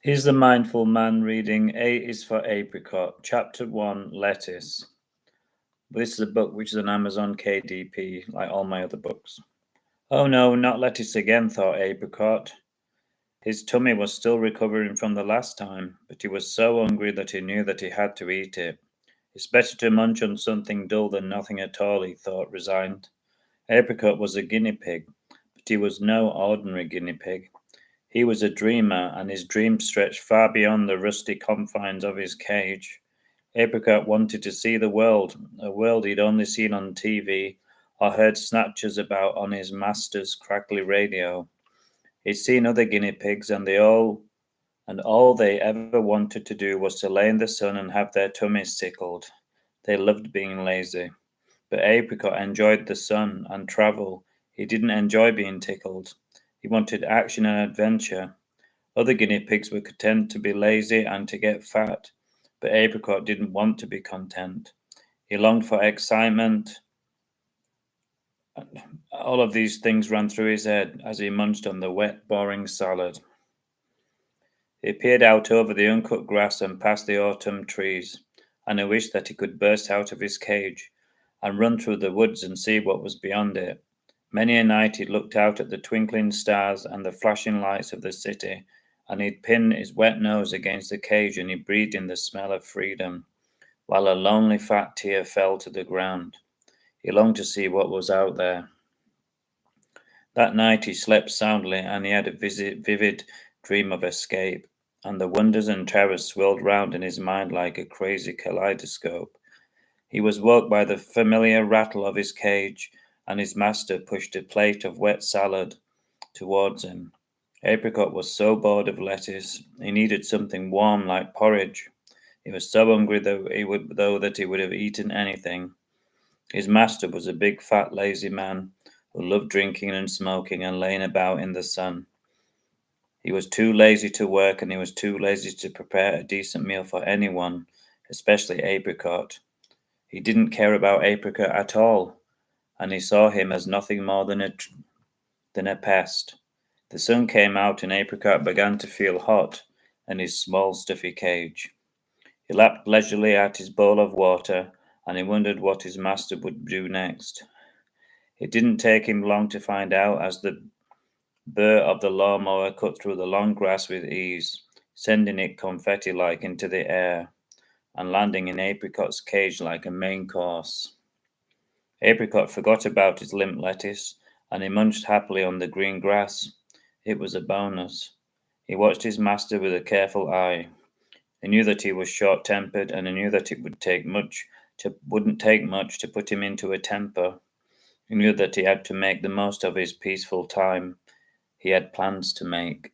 Is the Mindful Man reading A Is For Apricot, Chapter 1, Lettuce. This is a book which is an Amazon KDP, like all my other books. Oh no, not lettuce again, thought Apricot. His tummy was still recovering from the last time, but he was so hungry that he knew that he had to eat it. It's better to munch on something dull than nothing at all, he thought, resigned. Apricot was a guinea pig, but he was no ordinary guinea pig. He was a dreamer, and his dreams stretched far beyond the rusty confines of his cage. Apricot wanted to see the world, a world he'd only seen on TV or heard snatches about on his master's crackly radio. He'd seen other guinea pigs, and all they ever wanted to do was to lay in the sun and have their tummies tickled. They loved being lazy. But Apricot enjoyed the sun and travel. He didn't enjoy being tickled. He wanted action and adventure. Other guinea pigs were content to be lazy and to get fat, but Apricot didn't want to be content. He longed for excitement. All of these things ran through his head as he munched on the wet, boring salad. He peered out over the uncut grass and past the autumn trees, and he wished that he could burst out of his cage and run through the woods and see what was beyond it. Many a night he looked out at the twinkling stars and the flashing lights of the city, and he'd pin his wet nose against the cage and he breathed in the smell of freedom, while a lonely fat tear fell to the ground. He longed to see what was out there. That night he slept soundly, and he had a vivid dream of escape, and the wonders and terrors swirled round in his mind like a crazy kaleidoscope. He was woke by the familiar rattle of his cage, and his master pushed a plate of wet salad towards him. Apricot was so bored of lettuce, he needed something warm like porridge. He was so hungry that he would have eaten anything. His master was a big, fat, lazy man who loved drinking and smoking and laying about in the sun. He was too lazy to work, and he was too lazy to prepare a decent meal for anyone, especially Apricot. He didn't care about Apricot at all, and he saw him as nothing more than a pest. The sun came out, and Apricot began to feel hot in his small, stuffy cage. He lapped leisurely at his bowl of water, and he wondered what his master would do next. It didn't take him long to find out, as the burr of the lawnmower cut through the long grass with ease, sending it confetti-like into the air, and landing in Apricot's cage like a main course. Apricot forgot about his limp lettuce, and he munched happily on the green grass. It was a bonus. He watched his master with a careful eye. He knew that he was short-tempered, and he knew that it wouldn't take much to put him into a temper. He knew that he had to make the most of his peaceful time. He had plans to make.